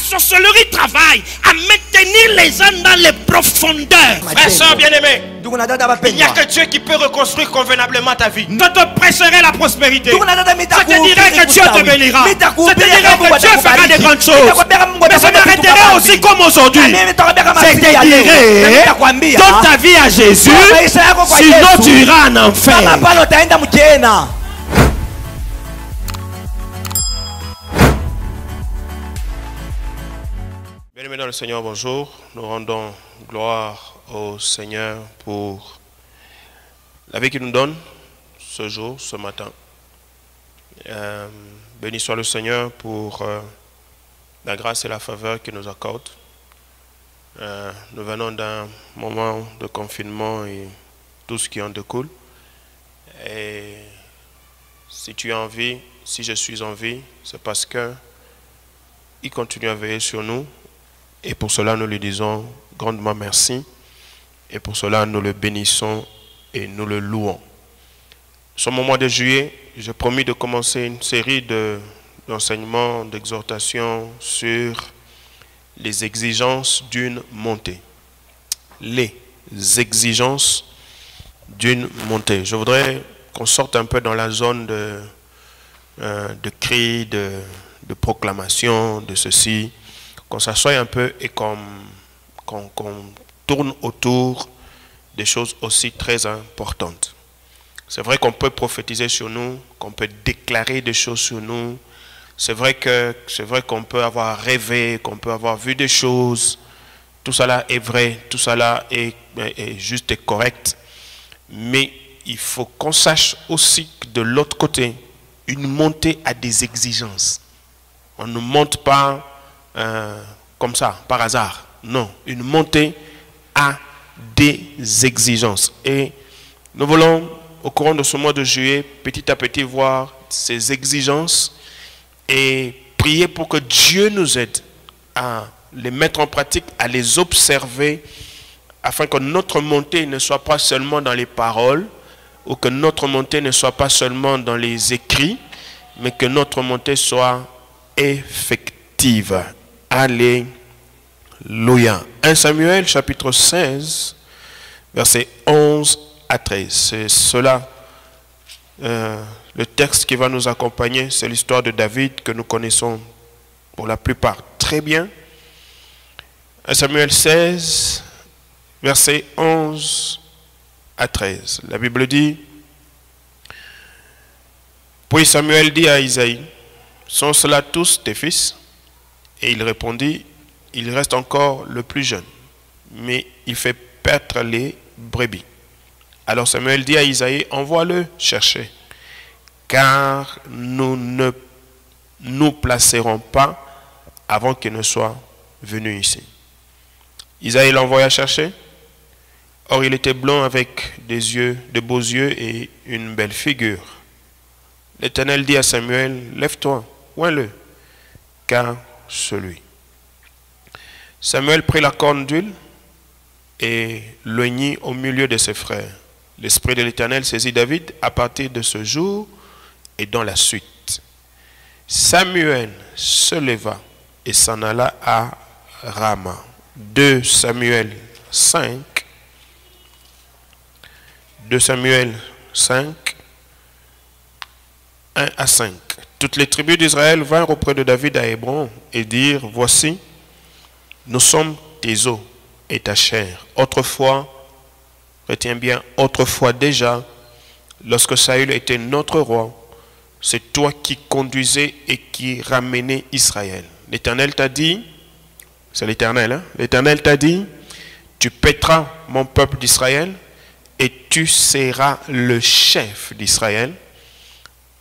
sorcellerie travaille à maintenir les âmes dans les profondeurs. Frère, soeur bien-aimé, il n'y a que Dieu qui peut reconstruire convenablement ta vie. Je te prêcherai la prospérité. Je te dirai que Dieu te bénira. Je te dirai que Dieu fera des grandes choses. Mais je m'arrêterai aussi comme aujourd'hui. Je te dirai, donne ta vie à Jésus, sinon tu iras en enfer. Bien-aimés dans le Seigneur, bonjour. Nous rendons gloire au Seigneur pour la vie qu'il nous donne ce jour, ce matin. Béni soit le Seigneur pour la grâce et la faveur qu'il nous accorde. Nous venons d'un moment de confinement et tout ce qui en découle. Et si tu es en vie, si je suis en vie, c'est parce que il continue à veiller sur nous. Et pour cela, nous lui disons grandement merci. Et pour cela, nous le bénissons et nous le louons. Ce mois de juillet, j'ai promis de commencer une série d'enseignements, d'exhortations sur les exigences d'une montée. Les exigences d'une montée. Je voudrais qu'on sorte un peu dans la zone de cris, de proclamation, de ceci, qu'on s'assoie un peu et qu'on tourne autour des choses aussi très importantes. C'est vrai qu'on peut prophétiser sur nous, qu'on peut déclarer des choses sur nous. C'est vrai qu'on peut avoir rêvé, qu'on peut avoir vu des choses. Tout cela est vrai, tout cela est juste et correct. Mais il faut qu'on sache aussi que de l'autre côté, une montée a des exigences. On ne monte pas comme ça, par hasard. Non, une montée a des exigences. Et nous voulons, au courant de ce mois de juillet, petit à petit voir ces exigences et prier pour que Dieu nous aide à les mettre en pratique, à les observer, afin que notre montée ne soit pas seulement dans les paroles, ou que notre montée ne soit pas seulement dans les écrits, mais que notre montée soit effective. Alléluia. 1 Samuel chapitre 16, versets 11 à 13. C'est cela, le texte qui va nous accompagner. C'est l'histoire de David que nous connaissons pour la plupart très bien. 1 Samuel 16, versets 11 à 13. La Bible dit: Puis Samuel dit à Isaïe, sont cela tous tes fils? Et il répondit, il reste encore le plus jeune, mais il fait paître les brebis. Alors Samuel dit à Isaïe, envoie-le chercher, car nous ne nous placerons pas avant qu'il ne soit venu ici. Isaïe l'envoya chercher. Or il était blond avec des yeux, de beaux yeux et une belle figure. L'Éternel dit à Samuel, lève-toi, oins-le, car celui. Samuel prit la corne d'huile et l'oignit au milieu de ses frères. L'Esprit de l'Éternel saisit David à partir de ce jour et dans la suite. Samuel se leva et s'en alla à Rama. 2 Samuel 5. 2 Samuel 5, 1 à 5. Toutes les tribus d'Israël vinrent auprès de David à Hébron et dirent, voici, nous sommes tes os et ta chair. Autrefois, retiens bien, autrefois déjà, lorsque Saül était notre roi, c'est toi qui conduisais et qui ramenais Israël. L'Éternel t'a dit, c'est l'Éternel, hein? L'Éternel t'a dit, tu paîtras mon peuple d'Israël et tu seras le chef d'Israël.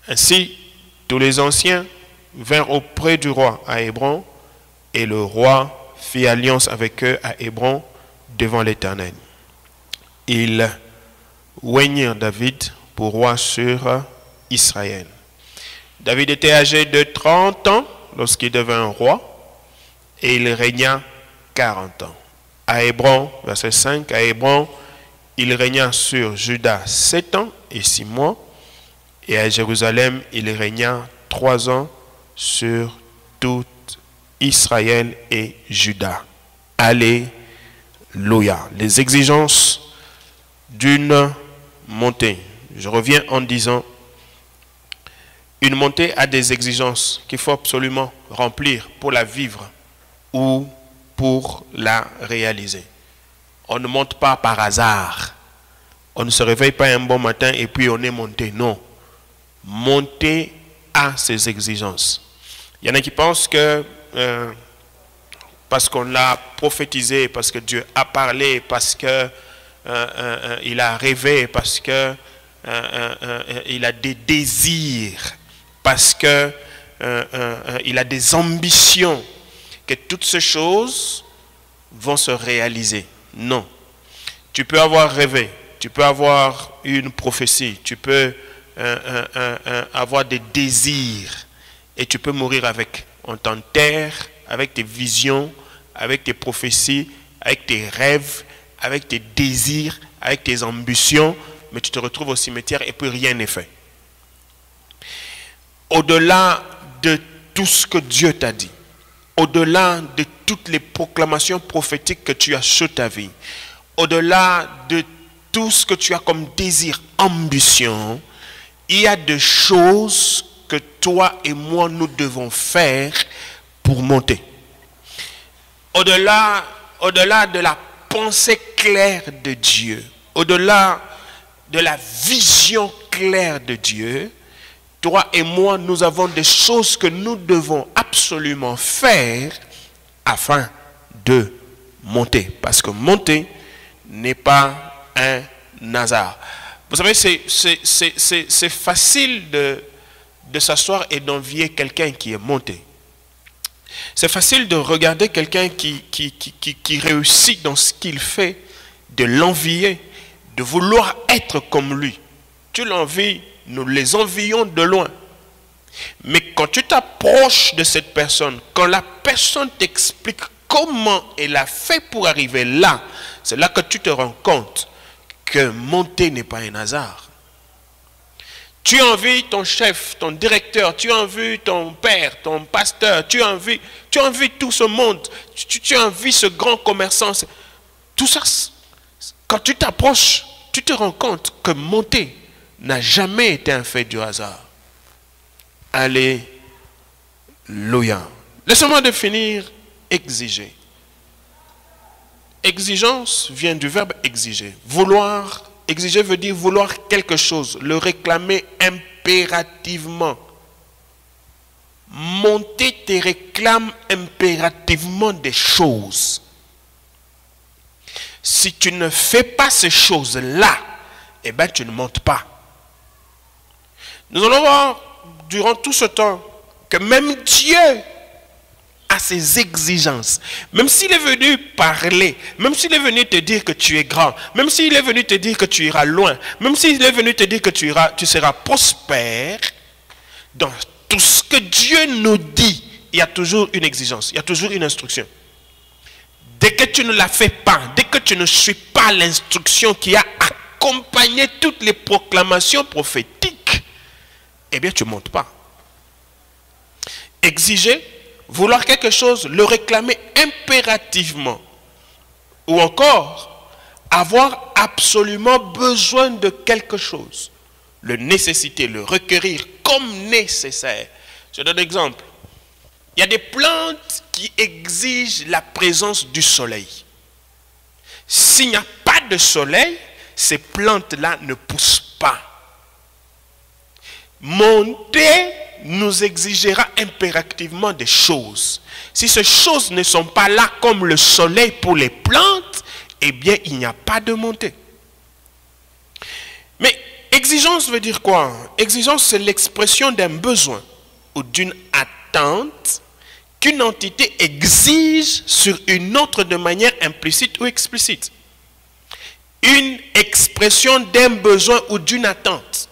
Ainsi, tous les anciens vinrent auprès du roi à Hébron, et le roi fit alliance avec eux à Hébron devant l'Éternel. Ils oignirent David pour roi sur Israël. David était âgé de 30 ans lorsqu'il devint roi, et il régna 40 ans. À Hébron, verset 5, à Hébron, il régna sur Juda 7 ans et 6 mois, et à Jérusalem, il régna 3 ans sur toute Israël et Juda. Alléluia. Les exigences d'une montée. Je reviens en disant, une montée a des exigences qu'il faut absolument remplir pour la vivre ou pour la réaliser. On ne monte pas par hasard. On ne se réveille pas un bon matin et puis on est monté. Non. Monter a ses exigences. Il y en a qui pensent que parce qu'on l'a prophétisé, parce que Dieu a parlé, parce que il a rêvé, parce que il a des désirs, parce que il a des ambitions, que toutes ces choses vont se réaliser. Non. Tu peux avoir rêvé, tu peux avoir une prophétie, tu peux avoir des désirs et tu peux mourir avec. On t'enterre avec tes visions, avec tes prophéties, avec tes rêves, avec tes désirs, avec tes ambitions, mais tu te retrouves au cimetière et puis rien n'est fait. Au-delà de tout ce que Dieu t'a dit, au-delà de toutes les proclamations prophétiques que tu as sur ta vie, au-delà de tout ce que tu as comme désir, ambition, il y a des choses que toi et moi nous devons faire pour monter. Au-delà de la pensée claire de Dieu, au-delà de la vision claire de Dieu, toi et moi, nous avons des choses que nous devons absolument faire afin de monter. Parce que monter n'est pas un hasard. Vous savez, c'est facile de s'asseoir et d'envier quelqu'un qui est monté. C'est facile de regarder quelqu'un qui réussit dans ce qu'il fait, de l'envier, de vouloir être comme lui. Tu l'envies, nous les envions de loin. Mais quand tu t'approches de cette personne, quand la personne t'explique comment elle a fait pour arriver là, c'est là que tu te rends compte que monter n'est pas un hasard. Tu envies ton chef, ton directeur, tu envies ton père, ton pasteur, tu envies tout ce monde, tu envies ce grand commerçant. Tout ça, quand tu t'approches, tu te rends compte que monter n'a jamais été un fait du hasard. Alléluia. Laissez-moi définir exiger. Exigence vient du verbe exiger. Vouloir, exiger veut dire vouloir quelque chose, le réclamer impérativement. Monter te réclame impérativement des choses. Si tu ne fais pas ces choses-là, eh bien tu ne montes pas. Nous allons voir durant tout ce temps que même Dieu a ses exigences. Même s'il est venu parler, même s'il est venu te dire que tu es grand, même s'il est venu te dire que tu iras loin, même s'il est venu te dire que tu seras prospère, dans tout ce que Dieu nous dit, il y a toujours une exigence, il y a toujours une instruction. Dès que tu ne la fais pas, dès que tu ne suis pas l'instruction qui a accompagné toutes les proclamations prophétiques, eh bien tu ne montes pas. Exiger, vouloir quelque chose, le réclamer impérativement. Ou encore, avoir absolument besoin de quelque chose. Le nécessiter, le requérir comme nécessaire. Je donne un exemple. Il y a des plantes qui exigent la présence du soleil. S'il n'y a pas de soleil, ces plantes-là ne poussent pas. Monter nous exigera impérativement des choses. Si ces choses ne sont pas là comme le soleil pour les plantes, eh bien il n'y a pas de montée. Mais exigence veut dire quoi? Exigence, c'est l'expression d'un besoin ou d'une attente qu'une entité exige sur une autre de manière implicite ou explicite. Une expression d'un besoin ou d'une attente.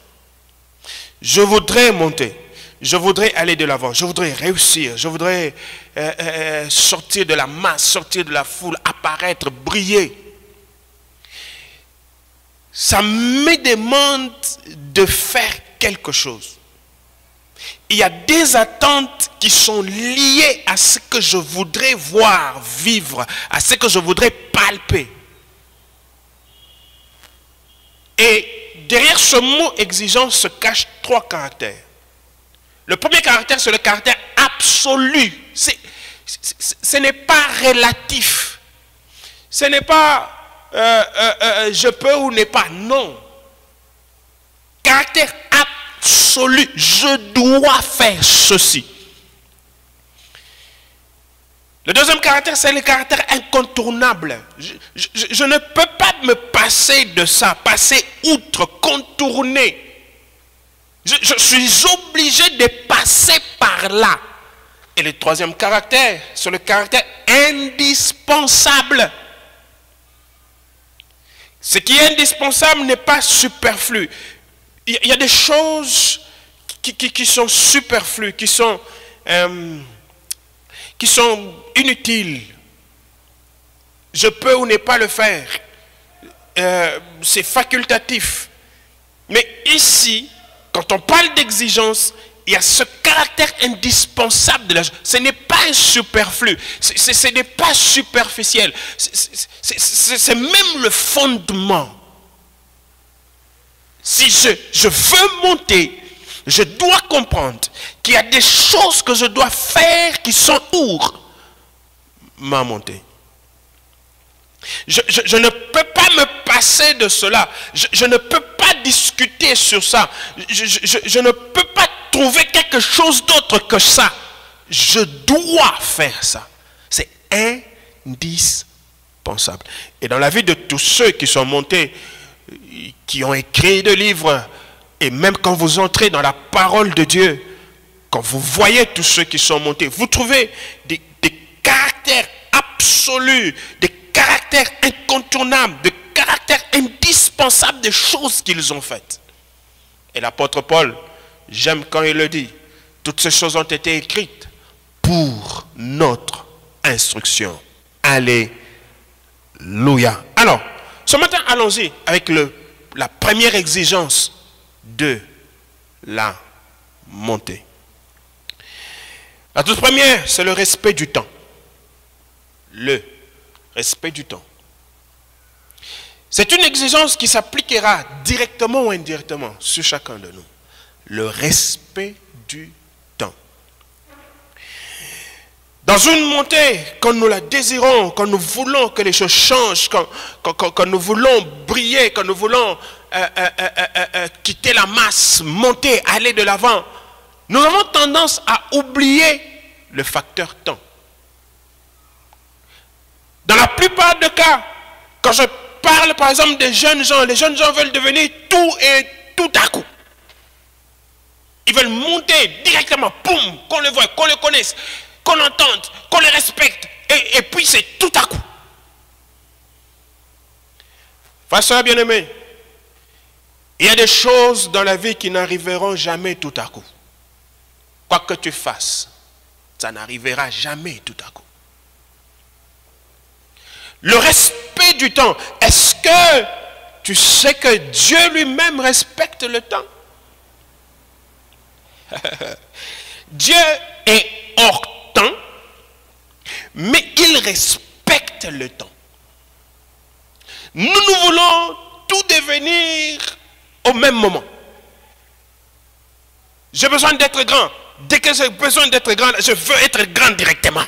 Je voudrais monter. Je voudrais aller de l'avant, je voudrais réussir, je voudrais sortir de la masse, sortir de la foule, apparaître, briller. Ça me demande de faire quelque chose. il y a des attentes qui sont liées à ce que je voudrais voir, vivre, à ce que je voudrais palper. Et derrière ce mot exigence se cachent 3 caractères. Le premier caractère, c'est le caractère absolu. Ce n'est pas relatif. Ce n'est pas je peux ou n'est pas. Non. Caractère absolu. Je dois faire ceci. Le deuxième caractère, c'est le caractère incontournable. Je ne peux pas me passer de ça, passer outre, contourner. Je suis obligé de passer par là. Et le troisième caractère, c'est le caractère indispensable. Ce qui est indispensable n'est pas superflu. Il y a des choses qui sont superflues, qui sont inutiles. Je peux ou ne pas le faire. C'est facultatif. Mais ici, quand on parle d'exigence, il y a ce caractère indispensable de la chose. Ce n'est pas un superflu. Ce n'est pas superficiel. C'est même le fondement. Si je veux monter, je dois comprendre qu'il y a des choses que je dois faire qui sont pour ma montée. Je ne peux pas me passer de cela. Je ne peux pas discuter sur ça. Je ne peux pas trouver quelque chose d'autre que ça. Je dois faire ça. C'est indispensable. Et dans la vie de tous ceux qui sont montés, qui ont écrit des livres, et même quand vous entrez dans la parole de Dieu, quand vous voyez tous ceux qui sont montés, vous trouvez des caractères absolus, des caractères incontournables, des caractères indispensables des choses qu'ils ont faites. Et l'apôtre Paul, j'aime quand il le dit, toutes ces choses ont été écrites pour notre instruction. Alléluia. Alors, ce matin, allons-y avec la première exigence de la montée. La toute première, c'est le respect du temps. Le respect du temps. C'est une exigence qui s'appliquera directement ou indirectement sur chacun de nous. Le respect du temps. Dans une montée, quand nous la désirons, quand nous voulons que les choses changent, quand nous voulons briller, quand nous voulons quitter la masse, monter, aller de l'avant, nous avons tendance à oublier le facteur temps. Dans la plupart des cas, quand je parle par exemple des jeunes gens, les jeunes gens veulent devenir tout et tout à coup. Ils veulent monter directement, boum, qu'on le voit, qu'on le connaisse, qu'on entende, qu'on les respecte, et puis c'est tout à coup. Frères, bien-aimés, il y a des choses dans la vie qui n'arriveront jamais tout à coup. Quoi que tu fasses, ça n'arrivera jamais tout à coup. Le respect du temps, est-ce que tu sais que Dieu lui-même respecte le temps? Dieu est hors temps, mais il respecte le temps. Nous voulons tout devenir au même moment. J'ai besoin d'être grand. Dès que j'ai besoin d'être grand, je veux être grand directement.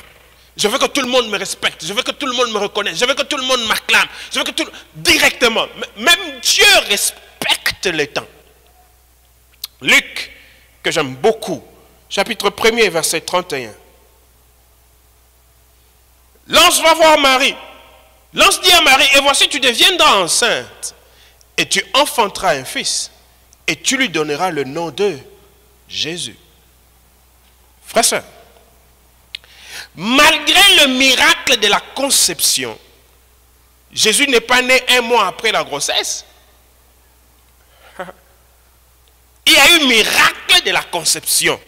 Je veux que tout le monde me respecte. Je veux que tout le monde me reconnaisse. Je veux que tout le monde m'acclame. Je veux que tout... Directement. Même Dieu respecte le temps. Luc, que j'aime beaucoup, chapitre 1er, verset 31. L'ange va voir Marie. L'ange dit à Marie, et voici, tu deviendras enceinte, et tu enfanteras un fils, et tu lui donneras le nom de Jésus. Frères et sœurs, malgré le miracle de la conception, Jésus n'est pas né 1 mois après la grossesse. Il y a eu miracle de la conception.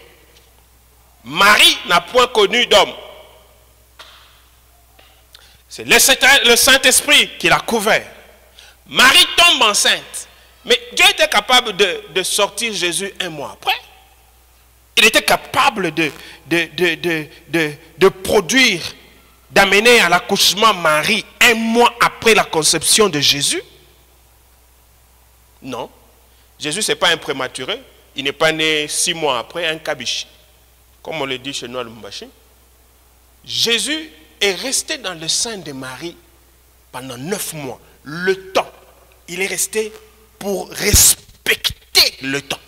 Marie n'a point connu d'homme. C'est le Saint-Esprit qui l'a couvert. Marie tombe enceinte. Mais Dieu était capable de sortir Jésus 1 mois après. Il était capable de produire, d'amener à l'accouchement Marie 1 mois après la conception de Jésus? Non. Jésus, ce n'est pas un prématuré. Il n'est pas né 6 mois après, un kabichi. Comme on le dit chez nous à Lumbashi. Jésus est resté dans le sein de Marie pendant 9 mois. Le temps. Il est resté pour respecter le temps.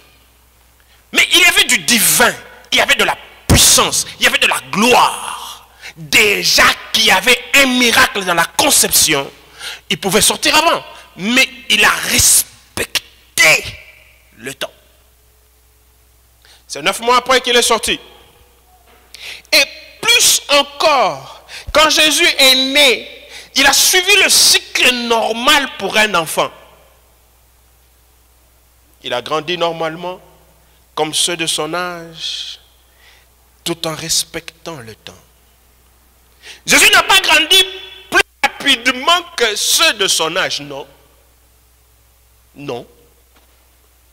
Mais il y avait du divin, il y avait de la puissance, il y avait de la gloire. Déjà qu'il y avait un miracle dans la conception, il pouvait sortir avant. Mais il a respecté le temps. C'est 9 mois après qu'il est sorti. Et plus encore, quand Jésus est né, il a suivi le cycle normal pour un enfant. Il a grandi normalement, comme ceux de son âge, tout en respectant le temps. Jésus n'a pas grandi plus rapidement que ceux de son âge, non. Non.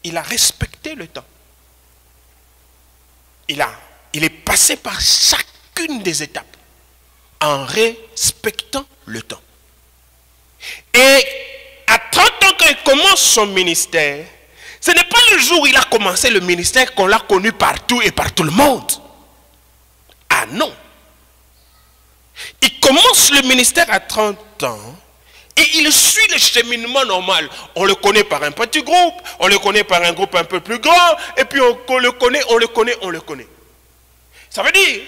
Il a respecté le temps. Il est passé par chacune des étapes en respectant le temps. Et à 30 ans qu'il commence son ministère, ce n'est pas le jour où il a commencé le ministère qu'on l'a connu partout et par tout le monde. Ah non. Il commence le ministère à 30 ans et il suit le cheminement normal. On le connaît par un petit groupe, on le connaît par un groupe un peu plus grand, et puis on le connaît. Ça veut dire,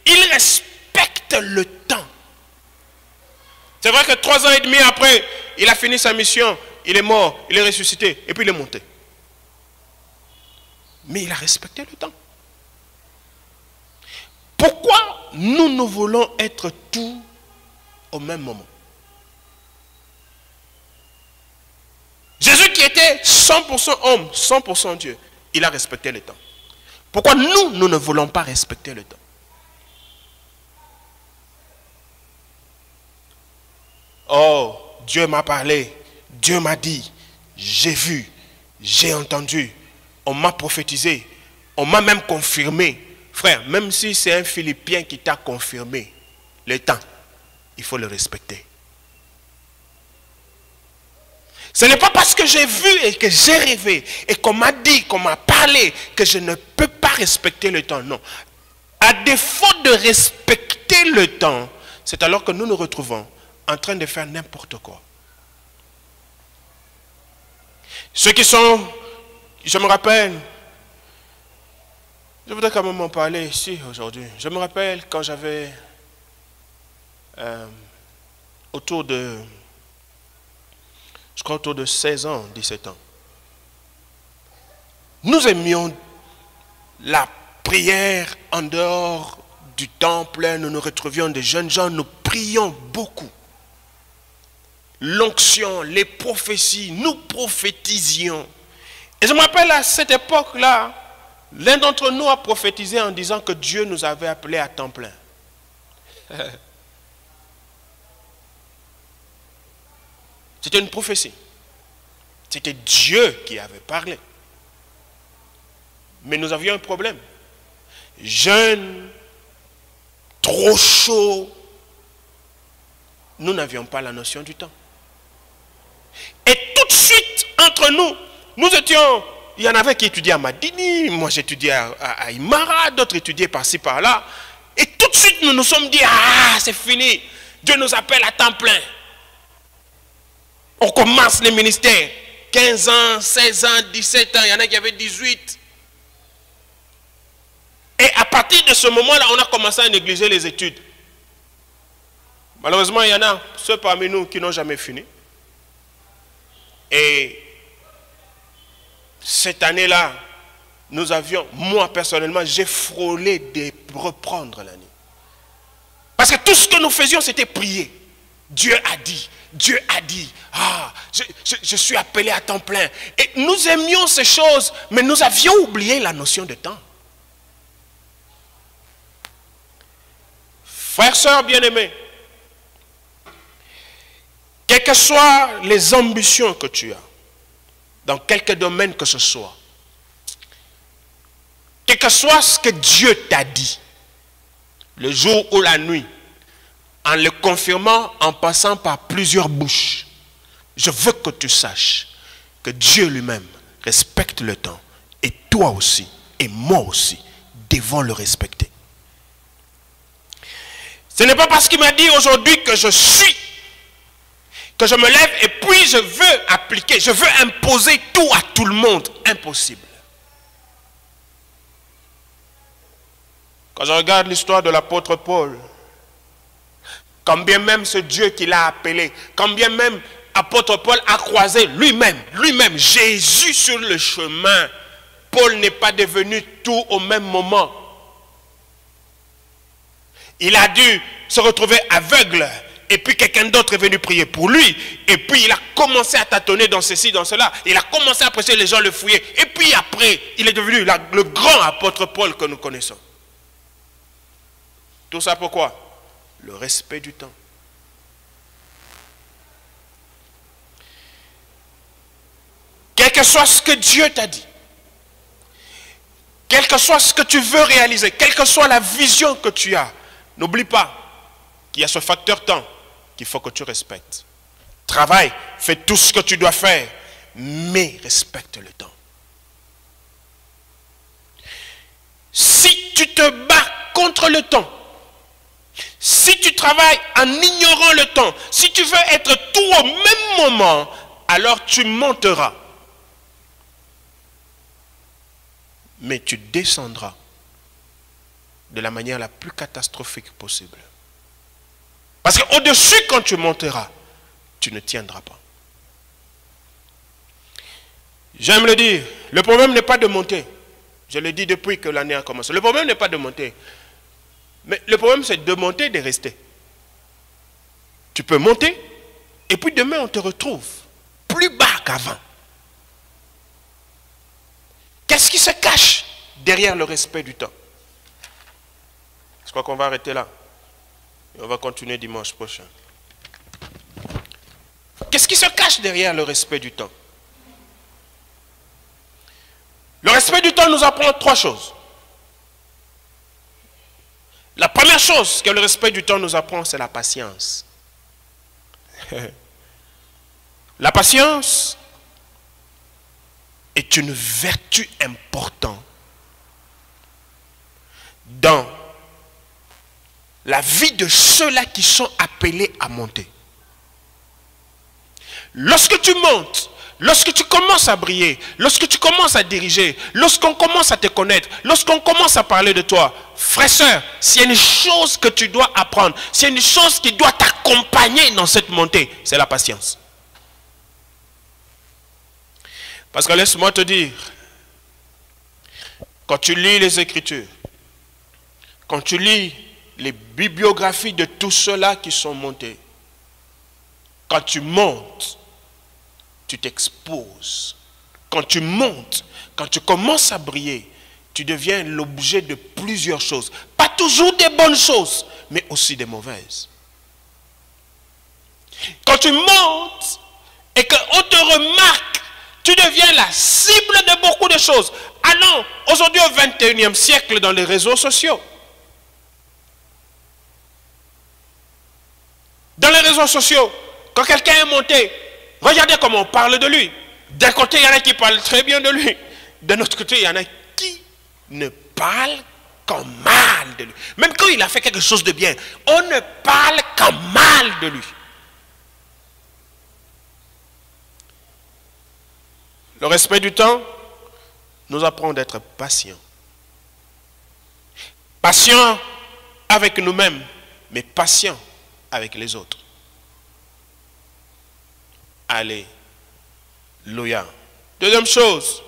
il respecte le temps. C'est vrai que 3 ans et demi après, il a fini sa mission, il est mort, il est ressuscité, et puis il est monté. Mais il a respecté le temps. Pourquoi nous voulons être tous au même moment? Jésus qui était 100% homme, 100% Dieu, il a respecté le temps. Pourquoi nous ne voulons pas respecter le temps? Oh, Dieu m'a parlé, Dieu m'a dit, j'ai vu, j'ai entendu. On m'a prophétisé, on m'a même confirmé. Frère, même si c'est un Philippien qui t'a confirmé, le temps, il faut le respecter. Ce n'est pas parce que j'ai vu et que j'ai rêvé et qu'on m'a dit, qu'on m'a parlé, que je ne peux pas respecter le temps. Non. À défaut de respecter le temps, c'est alors que nous nous retrouvons en train de faire n'importe quoi. Ceux qui sont... Je me rappelle, je voudrais quand même en parler ici aujourd'hui. Je me rappelle quand j'avais autour de 16 ans, 17 ans. Nous aimions la prière en dehors du temple. Nous nous retrouvions des jeunes gens, nous prions beaucoup. L'onction, les prophéties, nous prophétisions. Et je me rappelle à cette époque-là, l'un d'entre nous a prophétisé en disant que Dieu nous avait appelés à temps plein. C'était une prophétie. C'était Dieu qui avait parlé. Mais nous avions un problème. Jeunes, trop chauds, nous n'avions pas la notion du temps. Et tout de suite, entre nous, nous étions, il y en avait qui étudiaient à Madini, moi j'étudiais à Imara, d'autres étudiaient par-ci, par-là. Et tout de suite, nous nous sommes dit, ah, c'est fini. Dieu nous appelle à temps plein. On commence les ministères. 15 ans, 16 ans, 17 ans, il y en a qui avaient 18. Et à partir de ce moment-là, on a commencé à négliger les études. Malheureusement, il y en a ceux parmi nous qui n'ont jamais fini. Et cette année-là, nous avions, moi personnellement, j'ai frôlé de reprendre l'année. Parce que tout ce que nous faisions, c'était prier. Dieu a dit, Dieu a dit, ah, je suis appelé à temps plein. Et nous aimions ces choses, mais nous avions oublié la notion de temps. Frères, sœurs bien-aimés, quelles que soient les ambitions que tu as, dans quelque domaine que ce soit, quel que soit ce que Dieu t'a dit, le jour ou la nuit, en le confirmant en passant par plusieurs bouches, je veux que tu saches que Dieu lui-même respecte le temps. Et toi aussi, et moi aussi, devons le respecter. Ce n'est pas parce qu'il m'a dit aujourd'hui que je suis, que je me lève et puis je veux appliquer, je veux imposer tout à tout le monde. Impossible. Quand je regarde l'histoire de l'apôtre Paul, quand bien même ce Dieu qui l'a appelé, quand bien même apôtre Paul a croisé lui-même, Jésus sur le chemin, Paul n'est pas devenu tout au même moment. Il a dû se retrouver aveugle, et puis quelqu'un d'autre est venu prier pour lui, et puis il a commencé à tâtonner dans ceci, dans cela, il a commencé à prêcher, les gens le fouillaient, et puis après, il est devenu le grand apôtre Paul que nous connaissons. Tout ça pourquoi? Le respect du temps. Quel que soit ce que Dieu t'a dit, quel que soit ce que tu veux réaliser, quelle que soit la vision que tu as, n'oublie pas qu'il y a ce facteur temps qu'il faut que tu respectes. Travaille, fais tout ce que tu dois faire, mais respecte le temps. Si tu te bats contre le temps, si tu travailles en ignorant le temps, si tu veux être tout au même moment, alors tu monteras. Mais tu descendras de la manière la plus catastrophique possible. Parce qu'au-dessus, quand tu monteras, tu ne tiendras pas. J'aime le dire, le problème n'est pas de monter. Je le dis depuis que l'année a commencé. Le problème n'est pas de monter. Mais le problème, c'est de monter et de rester. Tu peux monter, et puis demain, on te retrouve plus bas qu'avant. Qu'est-ce qui se cache derrière le respect du temps? Je crois qu'on va arrêter là. Et on va continuer dimanche prochain. Qu'est-ce qui se cache derrière le respect du temps? Le respect du temps nous apprend trois choses. La première chose que le respect du temps nous apprend, c'est la patience. La patience est une vertu importante dans la vie de ceux-là qui sont appelés à monter. Lorsque tu montes, lorsque tu commences à briller, lorsque tu commences à diriger, lorsqu'on commence à te connaître, lorsqu'on commence à parler de toi, frère, sœur, s'il y a une chose que tu dois apprendre, s'il y a une chose qui doit t'accompagner dans cette montée, c'est la patience. Parce que laisse-moi te dire, quand tu lis les Écritures, quand tu lis les bibliographies de tous ceux-là qui sont montés, quand tu montes, tu t'exposes. Quand tu montes, quand tu commences à briller, tu deviens l'objet de plusieurs choses. Pas toujours des bonnes choses, mais aussi des mauvaises. Quand tu montes et qu'on te remarque, tu deviens la cible de beaucoup de choses. Allons aujourd'hui au 21e siècle dans les réseaux sociaux. Dans les réseaux sociaux, quand quelqu'un est monté, regardez comment on parle de lui. D'un côté, il y en a qui parlent très bien de lui. D'un autre côté, il y en a qui ne parlent qu'en mal de lui. Même quand il a fait quelque chose de bien, on ne parle qu'en mal de lui. Le respect du temps nous apprend d'être patients. Patients avec nous-mêmes, mais patients avec les autres. Alléluia. Deuxième chose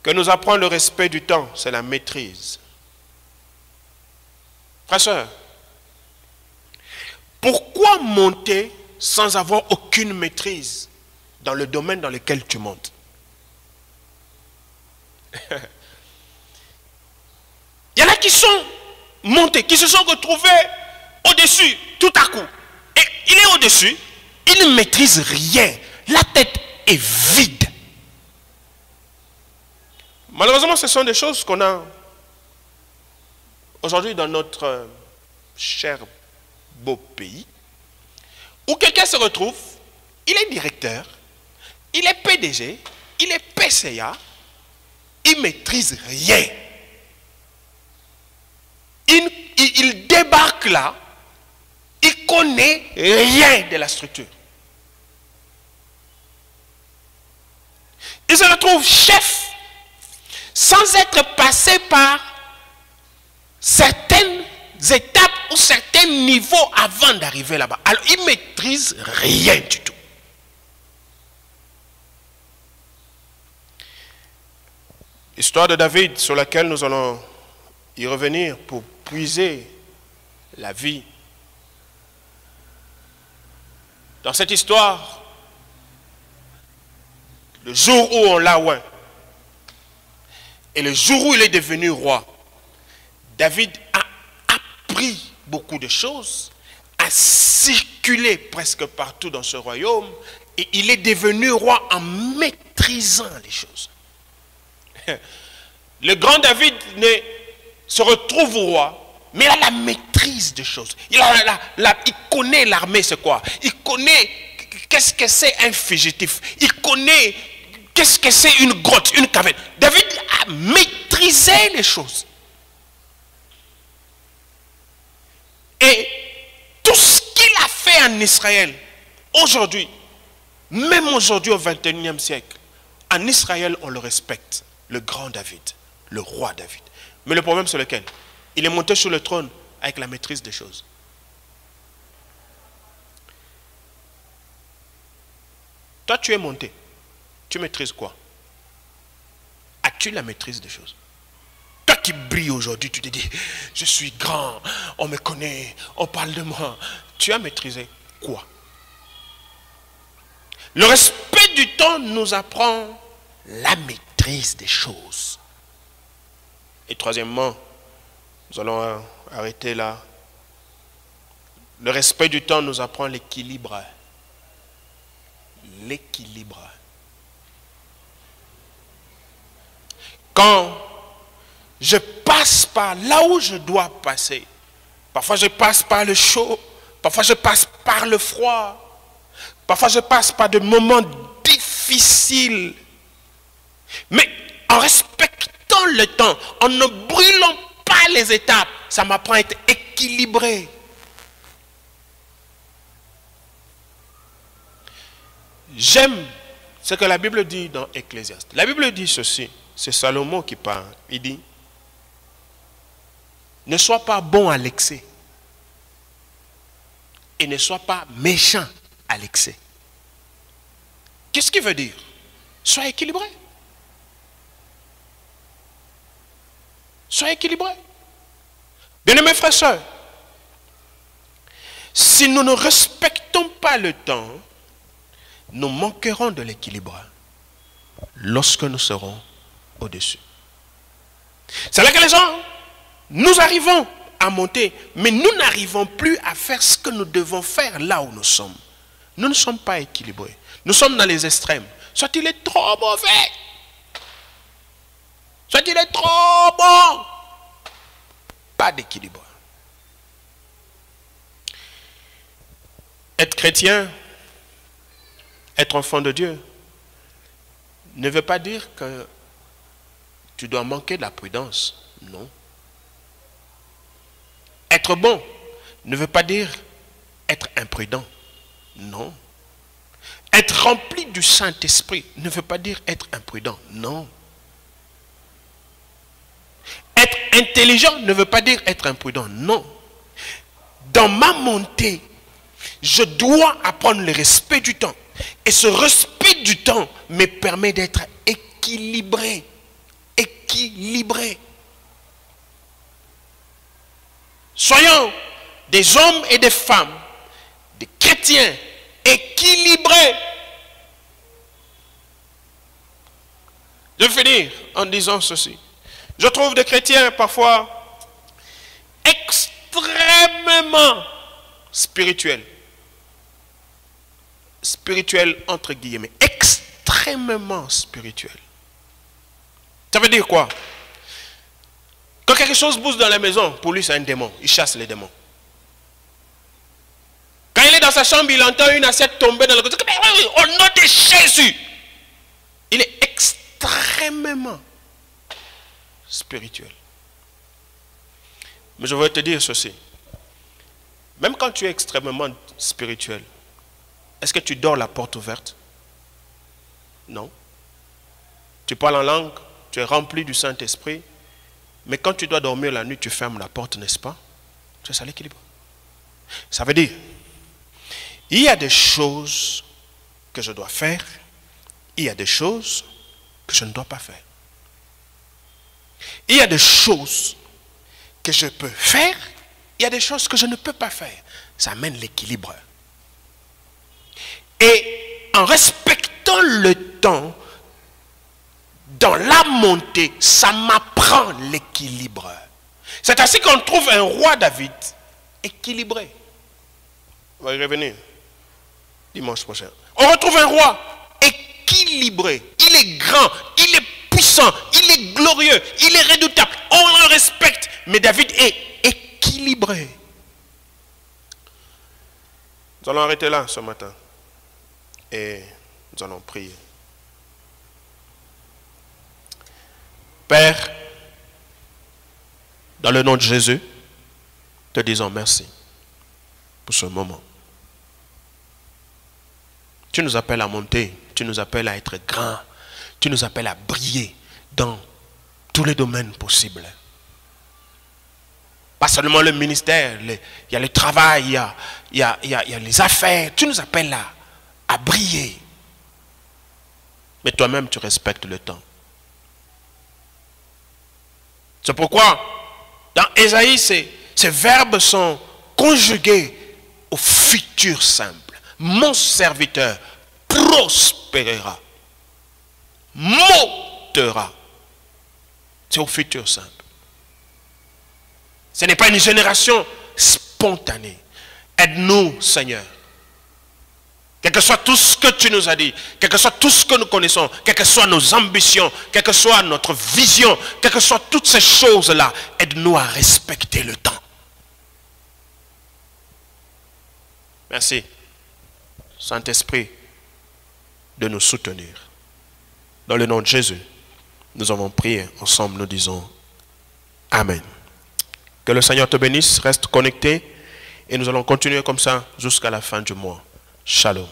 que nous apprend le respect du temps, c'est la maîtrise. Frères et sœurs, pourquoi monter sans avoir aucune maîtrise dans le domaine dans lequel tu montes? Il y en a qui sont montés, qui se sont retrouvés au-dessus tout à coup. Et il est au-dessus, il ne maîtrise rien. La tête est vide. Malheureusement, ce sont des choses qu'on a aujourd'hui dans notre cher beau pays, où quelqu'un se retrouve, il est directeur, il est PDG, il est PCA, il ne maîtrise rien. Il débarque là, il ne connaît rien de la structure. Il se retrouve chef sans être passé par certaines étapes ou certains niveaux avant d'arriver là-bas. Alors, il ne maîtrise rien du tout. L'histoire de David, sur laquelle nous allons y revenir pour puiser la vie. Dans cette histoire, le jour où on l'a oint et le jour où il est devenu roi, David a appris beaucoup de choses, a circulé presque partout dans ce royaume et il est devenu roi en maîtrisant les choses. Le grand David se retrouve roi, mais il a la maîtrise des choses. Il connaît l'armée, c'est quoi? Il connaît qu'est-ce que c'est un fugitif. Il connaît qu'est-ce que c'est une grotte, une caverne. David a maîtrisé les choses. Et tout ce qu'il a fait en Israël, aujourd'hui, même aujourd'hui au XXIe siècle, en Israël, on le respecte. Le grand David, le roi David. Mais le problème, c'est lequel? Il est monté sur le trône avec la maîtrise des choses. Toi, tu es monté. Tu maîtrises quoi? As-tu la maîtrise des choses? Toi qui brilles aujourd'hui, tu te dis, je suis grand, on me connaît, on parle de moi. Tu as maîtrisé quoi? Le respect du temps nous apprend la maîtrise des choses. Et troisièmement, nous allons arrêter là. Le respect du temps nous apprend l'équilibre. L'équilibre. Quand je passe par là où je dois passer, parfois je passe par le chaud, parfois je passe par le froid, parfois je passe par des moments difficiles. Mais en respectant le temps, en ne brûlant pas les étapes, ça m'apprend à être équilibré. J'aime ce que la Bible dit dans Ecclésiaste. La Bible dit ceci, c'est Salomon qui parle. Il dit, ne sois pas bon à l'excès et ne sois pas méchant à l'excès. Qu'est-ce qu'il veut dire? Sois équilibré. Sois équilibré. Bien-aimés frères et sœurs, si nous ne respectons pas le temps, nous manquerons de l'équilibre lorsque nous serons au-dessus. C'est là que les gens, nous arrivons à monter, mais nous n'arrivons plus à faire ce que nous devons faire là où nous sommes. Nous ne sommes pas équilibrés. Nous sommes dans les extrêmes. Soit il est trop mauvais, soit il est trop bon. Pas d'équilibre. Être chrétien, être enfant de Dieu, ne veut pas dire que tu dois manquer de la prudence. Non. Être bon ne veut pas dire être imprudent. Non. Être rempli du Saint-Esprit ne veut pas dire être imprudent. Non. Être intelligent ne veut pas dire être imprudent. Non. Dans ma montée, je dois apprendre le respect du temps. Et ce respect du temps me permet d'être équilibré. Équilibré. Soyons des hommes et des femmes, des chrétiens équilibrés. Je vais finir en disant ceci. Je trouve des chrétiens parfois extrêmement spirituels. Spirituels entre guillemets. Extrêmement spirituels. Ça veut dire quoi? Quand quelque chose bouge dans la maison, pour lui c'est un démon. Il chasse les démons. Quand il est dans sa chambre, il entend une assiette tomber dans le côté. Au nom de Jésus. Il est extrêmement spirituel. Mais je veux te dire ceci. Même quand tu es extrêmement spirituel, est-ce que tu dors la porte ouverte? Non. Tu parles en langue, tu es rempli du Saint-Esprit, mais quand tu dois dormir la nuit, tu fermes la porte, n'est-ce pas? C'est ça l'équilibre. Ça veut dire, il y a des choses que je dois faire, il y a des choses que je ne dois pas faire. Il y a des choses que je peux faire, il y a des choses que je ne peux pas faire. Ça amène l'équilibre. Et en respectant le temps, dans la montée, ça m'apprend l'équilibre. C'est ainsi qu'on trouve un roi David équilibré. On va y revenir dimanche prochain. On retrouve un roi équilibré. Il est grand, il est puissant, il est glorieux, il est redoutable. On le respecte. Mais David est équilibré. Nous allons arrêter là ce matin. Et nous allons prier. Père, dans le nom de Jésus, te disons merci pour ce moment. Tu nous appelles à monter, tu nous appelles à être grands, tu nous appelles à briller dans tous les domaines possibles. Pas seulement le ministère, il y a le travail, il y a les affaires, tu nous appelles à briller. Mais toi-même, tu respectes le temps. C'est pourquoi, dans Ésaïe, ces verbes sont conjugués au futur simple. Mon serviteur prospérera, montera. C'est au futur simple. Ce n'est pas une génération spontanée. Aide-nous, Seigneur. Quel que soit tout ce que tu nous as dit, quel que soit tout ce que nous connaissons, quelles que soient nos ambitions, quelle que soit notre vision, quelles que soient toutes ces choses-là, aide-nous à respecter le temps. Merci, Saint-Esprit, de nous soutenir. Dans le nom de Jésus, nous avons prié ensemble, nous disons Amen. Que le Seigneur te bénisse, reste connecté et nous allons continuer comme ça jusqu'à la fin du mois. Shalom.